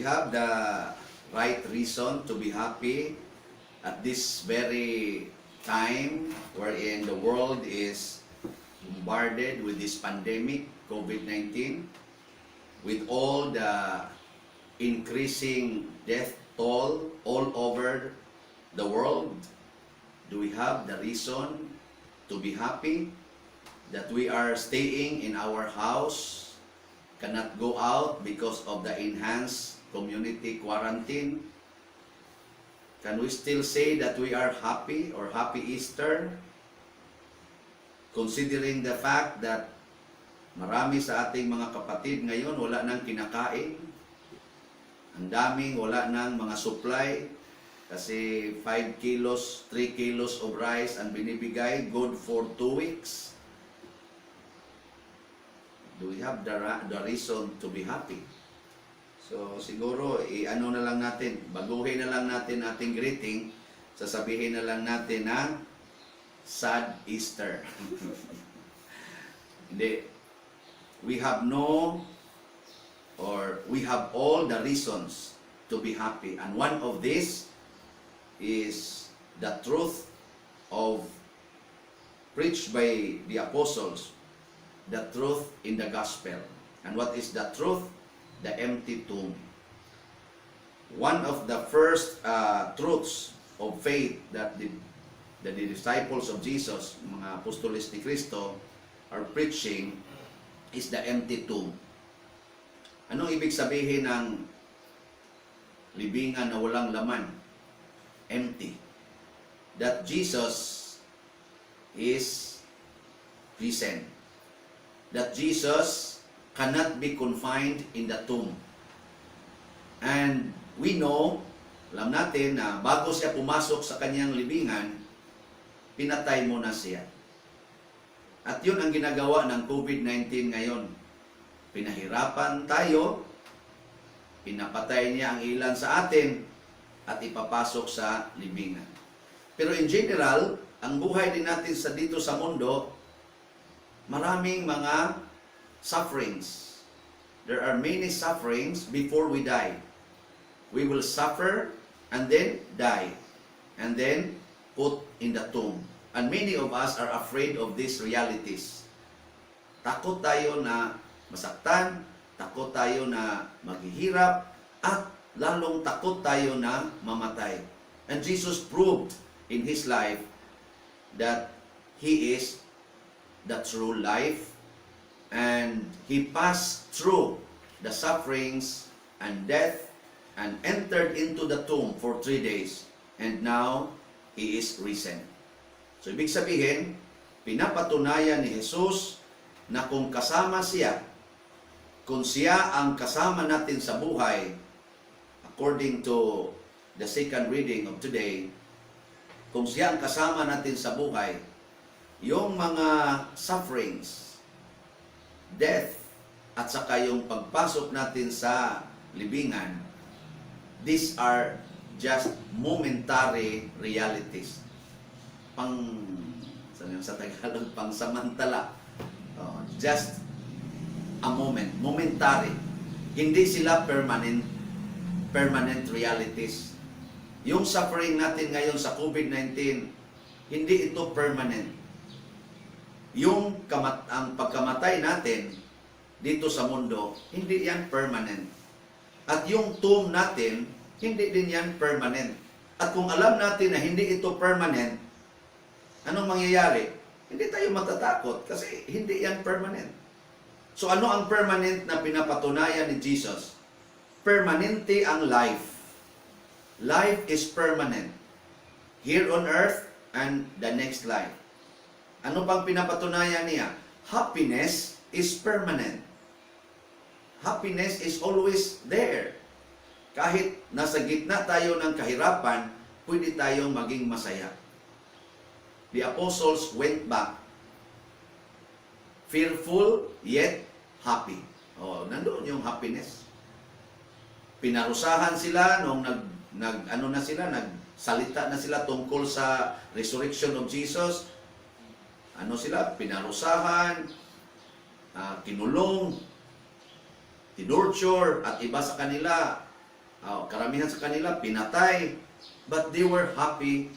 we have the right reason to be happy at this very time wherein the world is bombarded with this pandemic, COVID-19, with all the increasing death toll all over the world. Do we have the reason to be happy that we are staying in our house, cannot go out because of the enhanced community quarantine? Can we still say that we are happy or happy Easter? Considering the fact that marami sa ating mga kapatid ngayon wala nang kinakain, ang daming wala nang mga supply, kasi 5 kilos, 3 kilos of rice ang binibigay, good for 2 weeks. Do we have the reason to be happy? So siguro, ano na lang natin, baguhin na lang natin ating greeting, sasabihin na lang natin na sad Easter. Hindi. We have all the reasons to be happy. And one of these is the truth of preached by the apostles, the truth in the gospel. And what is the truth? The empty tomb. One of the first truths of faith that the disciples of Jesus, mga apostoles ni Kristo, are preaching is the empty tomb. Anong ibig sabihin ng libingan na walang laman? Empty. That Jesus is risen. That Jesus cannot be confined in the tomb. And we know, alam natin na bago siya pumasok sa kanyang libingan, pinatay muna siya. At yun ang ginagawa ng COVID-19 ngayon. Pinahirapan tayo, pinapatay niya ang ilan sa atin, at ipapasok sa libingan. Pero in general, ang buhay din natin dito sa mundo, maraming mga sufferings. There are many sufferings before we die. We will suffer and then die, and then put in the tomb. And many of us are afraid of these realities. Takot tayo na masaktan, takot tayo na maghihirap, at lalong takot tayo na mamatay. And Jesus proved in His life that He is the true life, and He passed through the sufferings and death and entered into the tomb for 3 days, and now He is risen. So ibig sabihin, pinapatunayan ni Jesus na kung kasama siya, kung siya ang kasama natin sa buhay, according to the second reading of today, kung siya ang kasama natin sa buhay, yung mga sufferings, death, at saka yung pagpasok natin sa libingan, these are just momentary realities. Sa Tagalog, pangsamantala. Just a moment, momentary. Hindi sila permanent realities. Yung suffering natin ngayon sa COVID-19, hindi ito permanent. Ang pagkamatay natin dito sa mundo, hindi yan permanent. At yung tomb natin, hindi din yan permanent. At kung alam natin na hindi ito permanent, anong mangyayari? Hindi tayo matatakot kasi hindi yan permanent. So ano ang permanent na pinapatunayan ni Jesus? Permanente ang life. Life is permanent. Here on earth and the next life. Ano pang pinapatunayan niya? Happiness is permanent. Happiness is always there. Kahit nasa gitna tayo ng kahirapan, pwede tayong maging masaya. The apostles went back fearful yet happy. Nandoon yung happiness. Pinarusahan sila nung nagsalita na sila tungkol sa resurrection of Jesus. Pinarusahan, kinulong, tinurture, at iba sa kanila Karamihan sa kanila, pinatay. But they were happy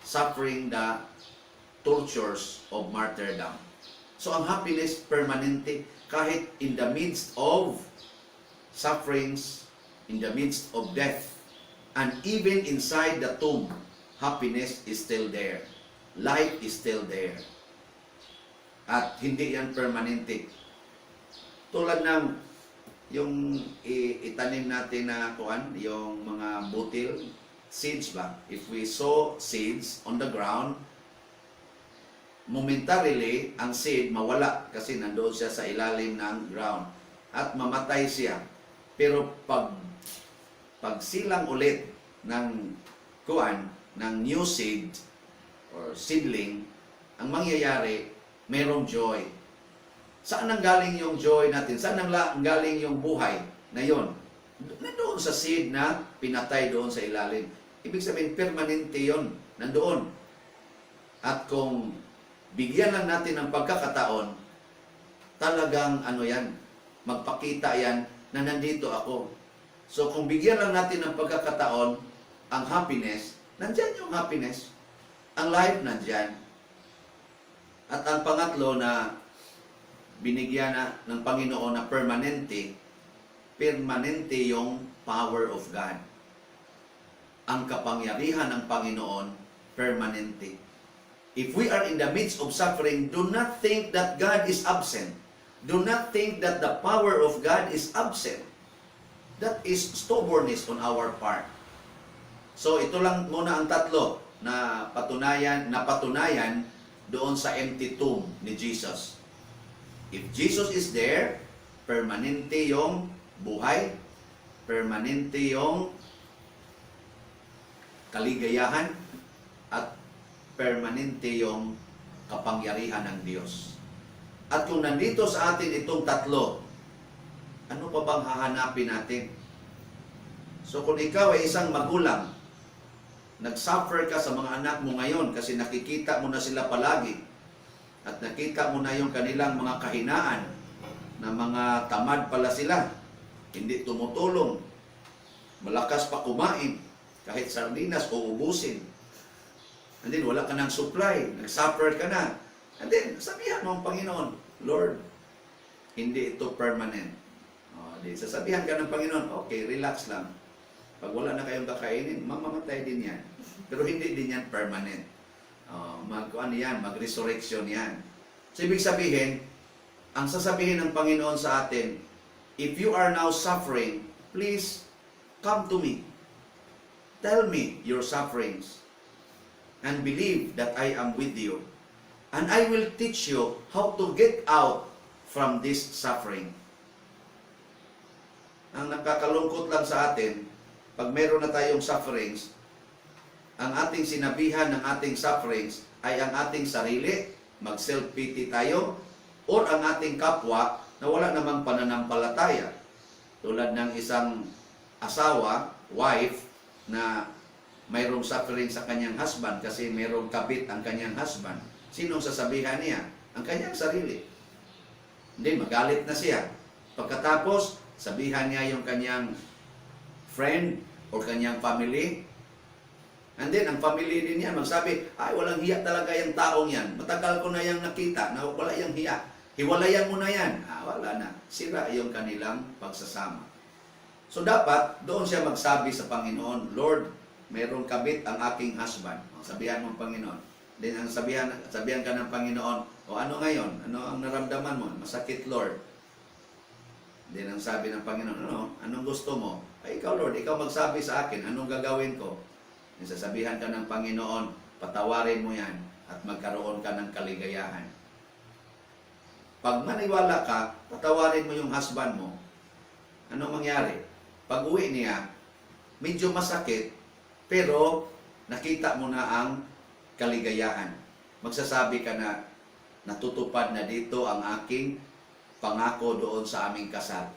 suffering the tortures of martyrdom. So ang happiness permanente kahit in the midst of sufferings, in the midst of death, and even inside the tomb, happiness is still there. Life is still there. At hindi yan permanente. Tulad ng yung itanim natin na yung mga butil, seeds ba? If we sow seeds on the ground, momentarily, ang seed mawala kasi nandoon siya sa ilalim ng ground at mamatay siya. Pero pag silang ulit ng ng new seed or seedling, ang mangyayari, mayroong joy. Saan nanggaling yung joy natin? Saan nanggaling yung buhay na yon? Nandoon sa seed na pinatay doon sa ilalim. Ibig sabihin, permanente yon, nandoon. At kung bigyan lang natin ng pagkakataon, talagang magpakita yan na nandito ako. So kung bigyan lang natin ng pagkakataon, ang happiness, nandyan yung happiness. Ang life nandyan. At ang pangatlo na binigyan ng Panginoon na permanente yung power of God. Ang kapangyarihan ng Panginoon, permanente. If we are in the midst of suffering, do not think that God is absent. Do not think that the power of God is absent. That is stubbornness on our part. So ito lang muna ang tatlo na patunayan doon sa empty tomb ni Jesus. If Jesus is there, permanente yung buhay, permanente yung kaligayahan, at permanente yung kapangyarihan ng Diyos. At kung nandito sa atin itong tatlo, ano pa bang hahanapin natin? So kung ikaw ay isang magulang, nag-suffer ka sa mga anak mo ngayon kasi nakikita mo na sila palagi at nakita mo na yung kanilang mga kahinaan na mga tamad pala sila, hindi tumutulong, malakas pa kumain, kahit sardinas uubusin. And then wala ka ng supply, nag-suffer ka na. And then sabihan mo ang Panginoon, Lord, hindi ito permanent. Sasabihan ka ng Panginoon, okay, relax lang. Pag wala na kayong kakainin, mamamatay din yan. Pero hindi din yan permanent. Mag-resurrection yan. So, ibig sabihin, ang sasabihin ng Panginoon sa atin, if you are now suffering, please come to me. Tell me your sufferings and believe that I am with you. And I will teach you how to get out from this suffering. Ang nakakalungkot lang sa atin, pag meron na tayong sufferings, ang ating sinabihan ng ating sufferings ay ang ating sarili, mag-self-pity tayo, or ang ating kapwa na wala namang pananampalataya. Tulad ng isang asawa, wife, na mayroong suffering sa kanyang husband kasi mayroong kabit ang kanyang husband. Sinong sasabihan niya? Ang kanyang sarili. Hindi, magalit na siya. Pagkatapos, sabihan niya yung kanyang friend or kanyang family. And then, ang family din niya magsabi, ay, walang hiya talaga yung taong yan. Matagal ko na yung nakita na wala yung hiya. Hiwalayan mo na yan. Wala na. Sira yung kanilang pagsasama. So, dapat, doon siya magsabi sa Panginoon, Lord, mayroong kabit ang aking husband. Sabihan mo ang Panginoon. Then, ang sabihan ka ng Panginoon, ano ngayon? Ano ang naramdaman mo? Masakit, Lord. Then, ang sabi ng Panginoon, anong gusto mo? Ay, ikaw, Lord, ikaw magsabi sa akin, anong gagawin ko? Then, sasabihan ka ng Panginoon, patawarin mo yan at magkaroon ka ng kaligayahan. Pag maniwala ka, patawarin mo yung husband mo. Anong mangyari? Pag uwi niya, medyo masakit, pero nakita mo na ang kaligayahan. Magsasabi ka na, natutupad na dito ang aking pangako doon sa aming kasal.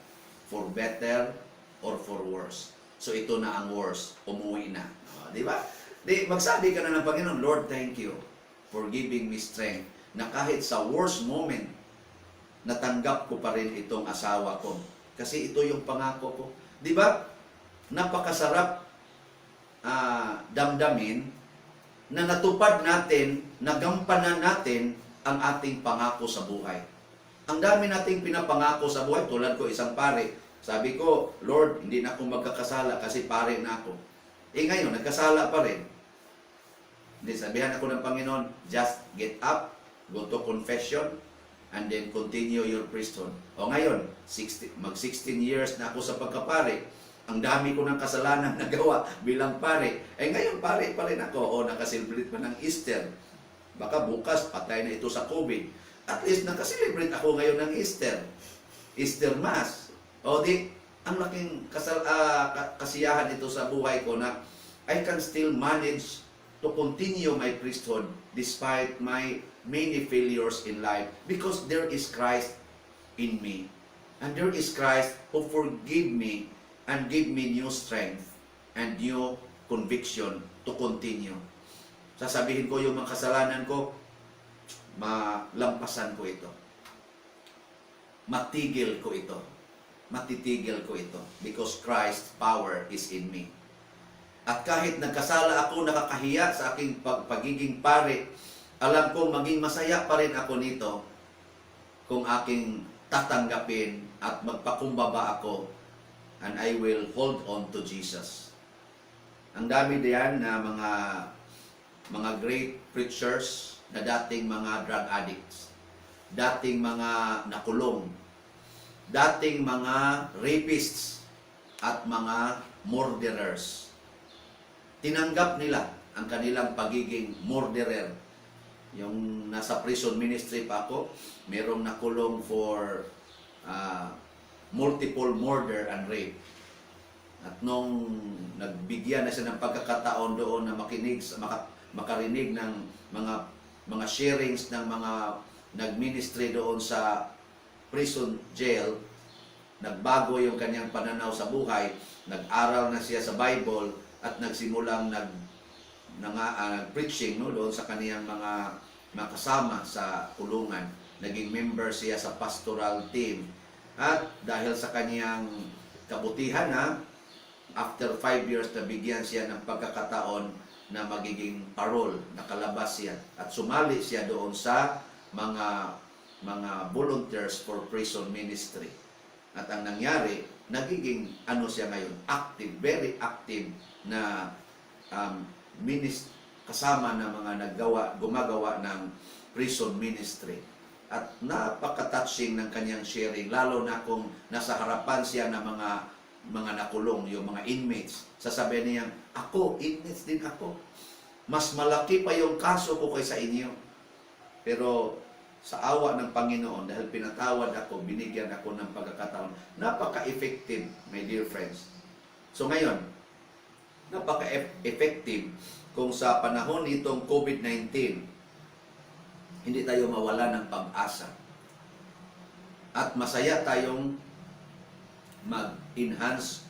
For better or for worse. So ito na ang worse. Umuwi na. Di ba? Magsabi ka na ng Panginoon, Lord, thank you for giving me strength na kahit sa worst moment, natanggap ko pa rin itong asawa ko. Kasi ito yung pangako ko. Di ba? napakasarap damdamin na natupad natin, nagampanan natin ang ating pangako sa buhay. Ang dami nating pinapangako sa buhay, tulad ko isang pare. Sabi ko, Lord, hindi na ako magkakasala kasi pare na ako. Ngayon, nagkasala pa rin. Hindi, sabihan ako ng Panginoon, just get up, go to confession, and then continue your priesthood. O ngayon, mag-16 years na ako sa pagkapare. Ang dami ko ng kasalanan nagawa bilang pare. Ngayon, pare pa rin ako. O, nakaselebrate pa ng Easter. Baka bukas, patay na ito sa COVID. At least, nakaselebrate ako ngayon ng Easter. Easter Mass. O di, ang laking kasiyahan ito sa buhay ko na I can still manage to continue my priesthood despite my many failures in life because there is Christ in me. And there is Christ who forgive me and give me new strength and new conviction to continue. Sasabihin ko yung mga kasalanan ko, malampasan ko ito. Matigil ko ito. Matitigil ko ito because Christ's power is in me. At kahit nagkasala ako, nakakahiya sa aking pagiging pare, alam kong maging masaya pa rin ako nito kung aking tatanggapin at magpakumbaba ako and I will hold on to Jesus. Ang dami diyan na mga great preachers na dating mga drug addicts, dating mga nakulong, dating mga rapists at mga murderers. Tinanggap nila ang kanilang pagiging murderer. Yung nasa prison ministry pa ako, merong nakulong for multiple murder and rape. At nung nagbigyan na siya ng pagkakataon doon na makarinig ng mga sharings ng mga nagministry doon sa prison jail, nagbago yung kanyang pananaw sa buhay, nag-aral na siya sa Bible at nagsimulang preaching doon sa kaniyang mga kasama sa kulungan. Naging member siya sa pastoral team. At dahil sa kaniyang kabutihan after 5 years na bigyan siya ng pagkakataon na magiging parole, nakalabas siya at sumali siya doon sa mga volunteers for prison ministry. At ang nangyari, nagiging siya ngayon, active, very active na kasama ng mga gumagawa ng prison ministry. At napaka-touching ng kanyang sharing, lalo na kung nasa harapan siya ng mga nakulong, yung mga inmates. Sasabihin niya, ako, inmates din ako. Mas malaki pa yung kaso ko kaysa inyo. Pero sa awa ng Panginoon, dahil pinatawad ako, binigyan ako ng pagkakataon. Napaka-effective, my dear friends. So ngayon, napaka-effective kung sa panahon nitong COVID-19, hindi tayo mawala ng pag-asa. At masaya tayong mag-enhance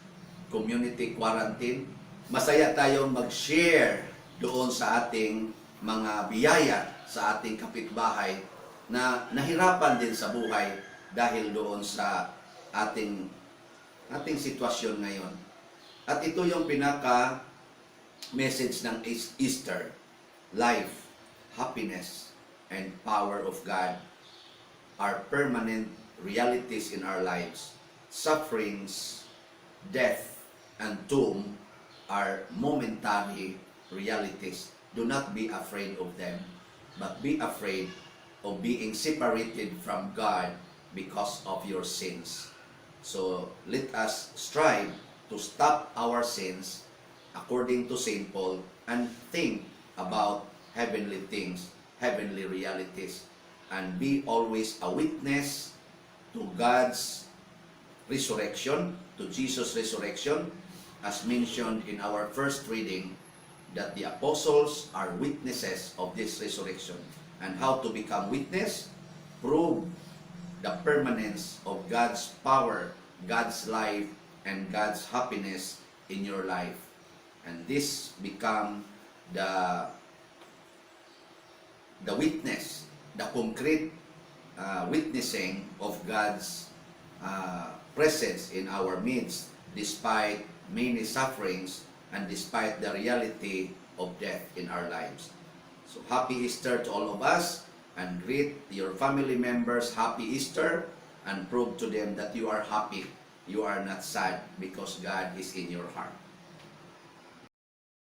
community quarantine. Masaya tayong mag-share doon sa ating mga biyaya sa ating kapitbahay na nahirapan din sa buhay dahil doon sa ating sitwasyon ngayon. At ito yung pinaka-message ng Easter. Life, happiness, and power of God are permanent realities in our lives. Sufferings, death, and tomb are momentary realities. Do not be afraid of them, but be afraid of being separated from God because of your sins. So let us strive to stop our sins according to St. Paul and think about heavenly things, heavenly realities, and be always a witness to God's resurrection, to Jesus' resurrection, as mentioned in our first reading, that the apostles are witnesses of this resurrection. And how to become witness? Prove the permanence of God's power, God's life, and God's happiness in your life. And this become the witness, the concrete witnessing of God's presence in our midst despite many sufferings and despite the reality of death in our lives. So happy Easter to all of us, and greet your family members happy Easter, and prove to them that you are happy. You are not sad because God is in your heart.